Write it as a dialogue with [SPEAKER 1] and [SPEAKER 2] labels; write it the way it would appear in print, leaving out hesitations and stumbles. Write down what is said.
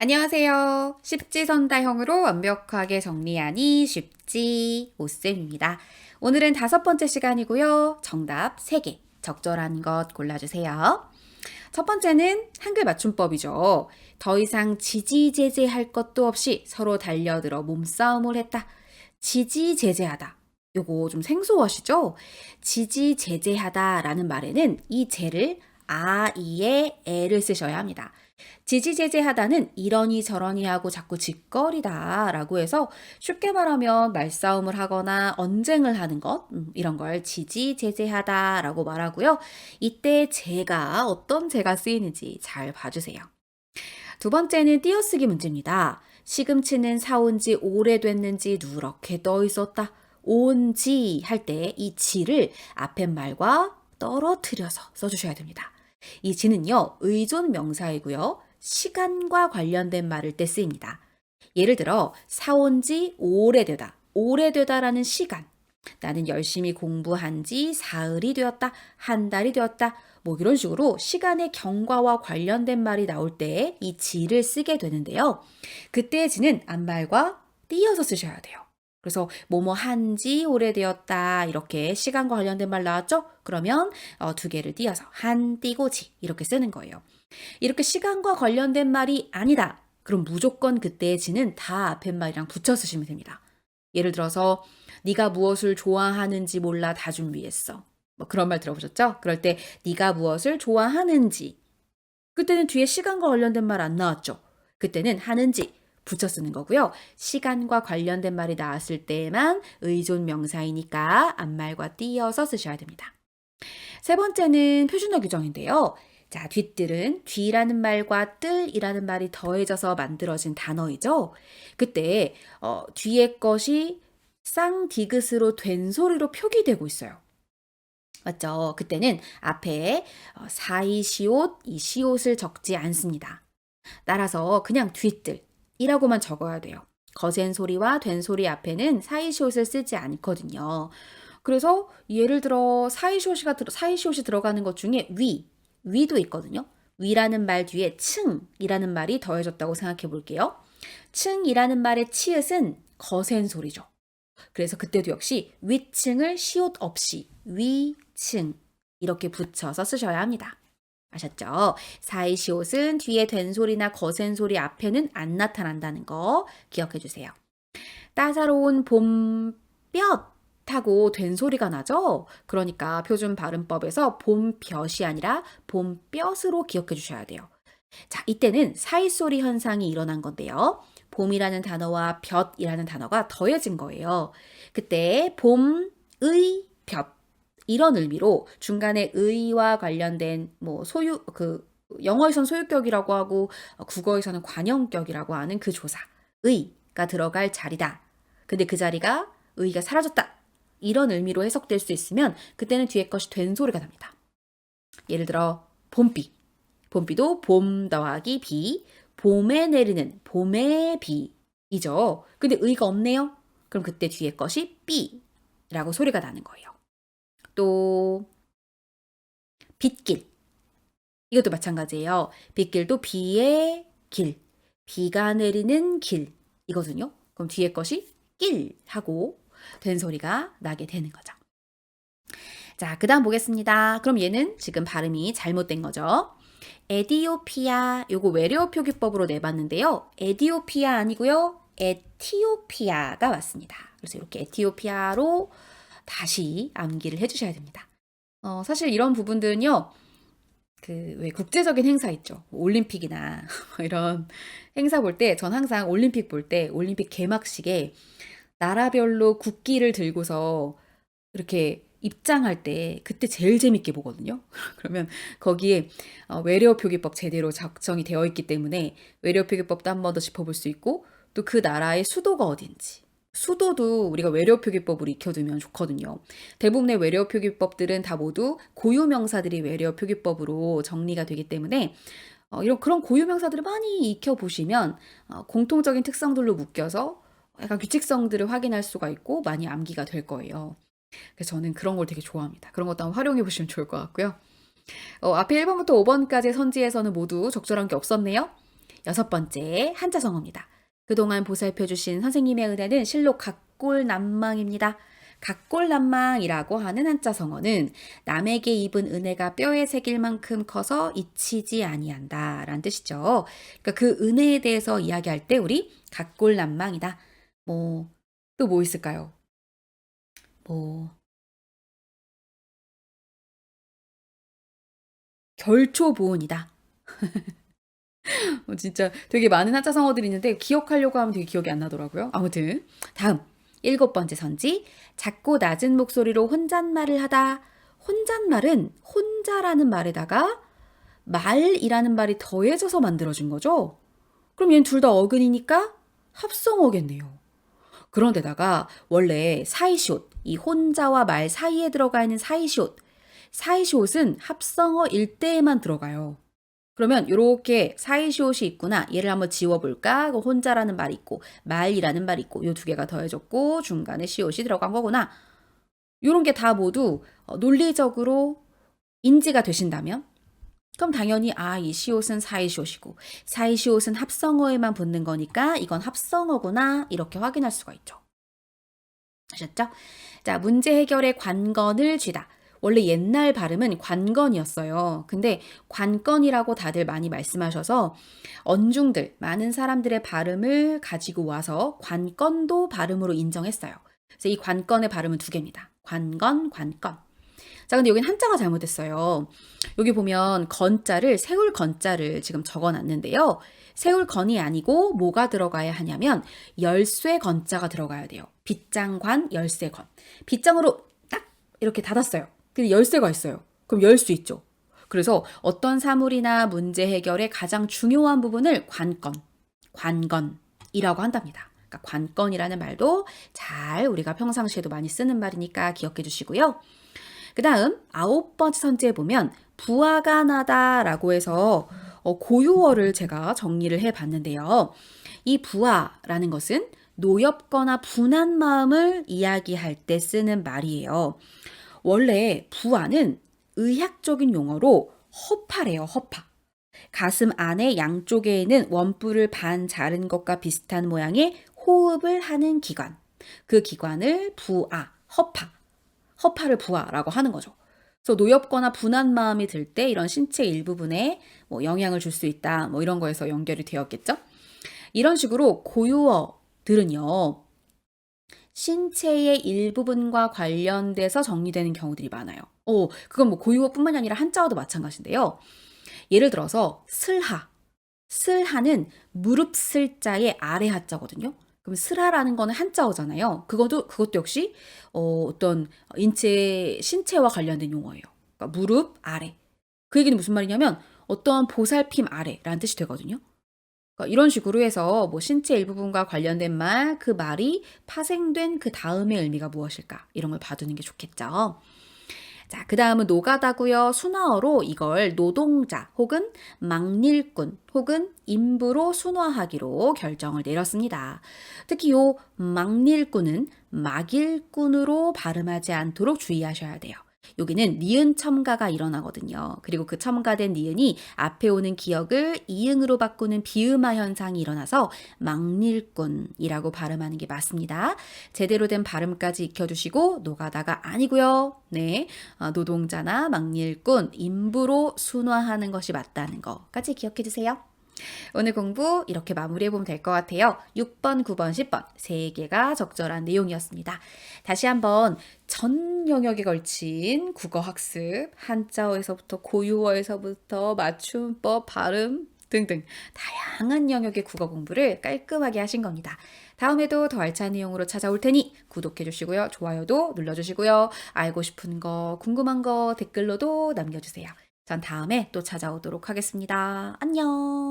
[SPEAKER 1] 안녕하세요. 십지선다형으로 완벽하게 정리하니 쉽지 오쌤입니다. 오늘은 5번째 시간이고요. 정답 3개, 적절한 것 골라주세요. 첫 번째는 한글 맞춤법이죠. 더 이상 지지제재할 것도 없이 서로 달려들어 몸싸움을 했다. 지지제재하다. 요거 좀 생소하시죠? 지지제재하다라는 말에는 이 제를 이에 에를 쓰셔야 합니다. 지지제재하다는 이러니 저러니 하고 자꾸 짓거리다 라고 해서 쉽게 말하면 말싸움을 하거나 언쟁을 하는 것, 이런 걸 지지제재하다 라고 말하고요. 이때 제가 어떤 제가 쓰이는지 잘 봐주세요. 두 번째는 띄어쓰기 문제입니다. 시금치는 사온 지 오래됐는지 누렇게 떠 있었다. 온지 할 때 이 지를 앞에 말과 떨어뜨려서 써주셔야 됩니다. 이 지는요, 의존 명사이고요. 시간과 관련된 말을 때 쓰입니다. 예를 들어, 사온 지 오래되다. 오래되다라는 시간. 나는 열심히 공부한 지 사흘이 되었다. 한 달이 되었다. 뭐 이런 식으로 시간의 경과와 관련된 말이 나올 때 이 지를 쓰게 되는데요. 그때의 지는 앞말과 띄어서 쓰셔야 돼요. 그래서 뭐뭐 한지 오래되었다 이렇게 시간과 관련된 말 나왔죠? 그러면 두 개를 띄어서 한 띄고 지 이렇게 쓰는 거예요. 이렇게 시간과 관련된 말이 아니다. 그럼 무조건 그때의 지는 다 앞에 말이랑 붙여 쓰시면 됩니다. 예를 들어서 네가 무엇을 좋아하는지 몰라 다 준비했어. 뭐 그런 말 들어보셨죠? 그럴 때 네가 무엇을 좋아하는지 그때는 뒤에 시간과 관련된 말 안 나왔죠. 그때는 하는지 붙여 쓰는 거고요. 시간과 관련된 말이 나왔을 때에만 의존 명사이니까 앞말과 띄어서 쓰셔야 됩니다. 세 번째는 표준어 규정인데요. 자, 뒤뜰은 뒤라는 말과 뜰이라는 말이 더해져서 만들어진 단어이죠. 그때 뒤에 것이 쌍디귿으로 된 소리로 표기되고 있어요. 맞죠? 그때는 앞에 사이시옷, 이 시옷을 적지 않습니다. 따라서 그냥 뒤뜰이라고만 적어야 돼요. 거센 소리와 된 소리 앞에는 사이시옷을 쓰지 않거든요. 그래서 예를 들어 사이시옷이 들어가는 것 중에 위도 있거든요. 위라는 말 뒤에 층이라는 말이 더해졌다고 생각해 볼게요. 층이라는 말의 치읓은 거센 소리죠. 그래서 그때도 역시 위층을 시옷 없이 위층 이렇게 붙여서 쓰셔야 합니다. 아셨죠? 사이시옷은 뒤에 된 소리나 거센 소리 앞에는 안 나타난다는 거 기억해 주세요. 따사로운 봄볕하고 된 소리가 나죠? 그러니까 표준 발음법에서 봄볕이 아니라 봄볕으로 기억해 주셔야 돼요. 자, 이때는 사이소리 현상이 일어난 건데요. 봄이라는 단어와 볕이라는 단어가 더해진 거예요. 그때 봄의 볕 이런 의미로 중간에 의와 관련된 뭐 영어에선 소유격이라고 하고 국어에서는 관형격이라고 하는 그 조사 의가 들어갈 자리다. 근데 그 자리가 의가 사라졌다. 이런 의미로 해석될 수 있으면 그때는 뒤에 것이 된 소리가 납니다. 예를 들어 봄비. 봄비도 봄 더하기 비, 봄에 내리는 봄의 비이죠. 근데 의가 없네요. 그럼 그때 뒤에 것이 삐라고 소리가 나는 거예요. 또 빗길. 이것도 마찬가지예요. 빗길도 비의 길, 비가 내리는 길이거든요. 그럼 뒤에 것이 길 하고 된 소리가 나게 되는 거죠. 자, 그 다음 보겠습니다. 그럼 얘는 지금 발음이 잘못된 거죠. 에디오피아, 요거 외래어 표기법으로 내봤는데요. 에디오피아 아니고요. 에티오피아가 맞습니다. 그래서 이렇게 에티오피아로 다시 암기를 해주셔야 됩니다. 사실 이런 부분들은요. 왜 국제적인 행사 있죠. 올림픽이나 이런 행사 볼 때 전 항상 올림픽 볼 때 올림픽 개막식에 나라별로 국기를 들고서 이렇게 입장할 때 그때 제일 재밌게 보거든요. 그러면 거기에 외래어 표기법 제대로 작성이 되어 있기 때문에 외래어 표기법도 한 번 더 짚어볼 수 있고 또 그 나라의 수도가 어딘지 수도도 우리가 외래어 표기법으로 익혀두면 좋거든요. 대부분의 외래어 표기법들은 다 모두 고유명사들이 외래어 표기법으로 정리가 되기 때문에 그런 고유명사들을 많이 익혀보시면 공통적인 특성들로 묶여서 약간 규칙성들을 확인할 수가 있고 많이 암기가 될 거예요. 그래서 저는 그런 걸 되게 좋아합니다. 그런 것도 한번 활용해 보시면 좋을 것 같고요. 앞에 1번부터 5번까지의 선지에서는 모두 적절한 게 없었네요. 여섯 번째 한자성어입니다. 그동안 보살펴주신 선생님의 은혜는 실로 각골난망입니다. 각골난망이라고 하는 한자성어는 남에게 입은 은혜가 뼈에 새길 만큼 커서 잊히지 아니한다 라는 뜻이죠. 그러니까 그 은혜에 대해서 이야기할 때 우리 각골난망이다. 또 뭐 있을까요? 뭐 결초보은이다. 진짜 되게 많은 한자성어들이 있는데 기억하려고 하면 되게 기억이 안 나더라고요. 아무튼 다음 일곱 번째 선지. 작고 낮은 목소리로 혼잣말을 하다. 혼잣말은 혼자라는 말에다가 말이라는 말이 더해져서 만들어진 거죠. 그럼 얘는 둘 다 어근이니까 합성어겠네요. 그런데다가 원래 사이시옷, 이 혼자와 말 사이에 들어가 있는 사이시옷, 사이시옷은 합성어 일대에만 들어가요. 그러면 이렇게 사이시옷이 있구나. 얘를 한번 지워볼까? 그 혼자라는 말이 있고 말이라는 말이 있고 이 두 개가 더해졌고 중간에 시옷이 들어간 거구나. 이런 게 다 모두 논리적으로 인지가 되신다면 그럼 당연히 이 시옷은 사이시옷이고 사이시옷은 합성어에만 붙는 거니까 이건 합성어구나 이렇게 확인할 수가 있죠. 아셨죠? 자, 문제 해결의 관건을 쥐다. 원래 옛날 발음은 관건이었어요. 근데 관건이라고 다들 많이 말씀하셔서 언중들, 많은 사람들의 발음을 가지고 와서 관건도 발음으로 인정했어요. 그래서 이 관건의 발음은 두 개입니다. 관건, 관건. 자, 근데 여긴 한자가 잘못됐어요. 여기 보면 건자를, 세울 건자를 지금 적어 놨는데요. 세울 건이 아니고 뭐가 들어가야 하냐면 열쇠 건자가 들어가야 돼요. 빗장관, 열쇠 건. 빗장으로 딱 이렇게 닫았어요. 근데 열쇠가 있어요. 그럼 열 수 있죠. 그래서 어떤 사물이나 문제 해결의 가장 중요한 부분을 관건이라고 한답니다. 그러니까 관건이라는 말도 잘 우리가 평상시에도 많이 쓰는 말이니까 기억해 주시고요. 그 다음 아홉 번째 선지에 보면 부하가 나다라고 해서 고유어를 제가 정리를 해봤는데요. 이 부하라는 것은 노엽거나 분한 마음을 이야기할 때 쓰는 말이에요. 원래 부하는 의학적인 용어로 허파래요. 허파. 가슴 안에 양쪽에 있는 원뿔을 반 자른 것과 비슷한 모양의 호흡을 하는 기관. 그 기관을 부하, 허파를 부하라고 하는 거죠. 그래서 노엽거나 분한 마음이 들 때 이런 신체 일부분에 영향을 줄 수 있다. 이런 거에서 연결이 되었겠죠. 이런 식으로 고유어들은요. 신체의 일부분과 관련돼서 정리되는 경우들이 많아요. 그건 고유어뿐만이 아니라 한자어도 마찬가지인데요. 예를 들어서 슬하는 무릎 슬자의 아래 하자거든요. 그럼 슬하라는 거는 한자어잖아요. 그것도 역시 어떤 신체와 관련된 용어예요. 그러니까 무릎 아래. 그 얘기는 무슨 말이냐면 어떤 보살핌 아래라는 뜻이 되거든요. 그러니까 이런 식으로 해서 신체 일부분과 관련된 말, 그 말이 파생된 그 다음의 의미가 무엇일까? 이런 걸 봐두는 게 좋겠죠. 자, 그 다음은 노가다고요. 순화어로 이걸 노동자 혹은 막일꾼 혹은 인부로 순화하기로 결정을 내렸습니다. 특히 요 막일꾼은 막일꾼으로 발음하지 않도록 주의하셔야 돼요. 여기는 니은 첨가가 일어나거든요. 그리고 그 첨가된 니은이 앞에 오는 기억을 이응으로 바꾸는 비음화 현상이 일어나서 막일꾼이라고 발음하는 게 맞습니다. 제대로 된 발음까지 익혀두시고 노가다가 아니고요. 네, 노동자나 막일꾼, 인부로 순화하는 것이 맞다는 거까지 기억해 주세요. 오늘 공부 이렇게 마무리해보면 될 것 같아요. 6번, 9번, 10번 3개가 적절한 내용이었습니다. 다시 한번 전 영역에 걸친 국어 학습, 한자어에서부터 고유어에서부터 맞춤법, 발음 등등 다양한 영역의 국어 공부를 깔끔하게 하신 겁니다. 다음에도 더 알찬 내용으로 찾아올 테니 구독해 주시고요. 좋아요도 눌러주시고요. 알고 싶은 거, 궁금한 거 댓글로도 남겨주세요. 전 다음에 또 찾아오도록 하겠습니다. 안녕.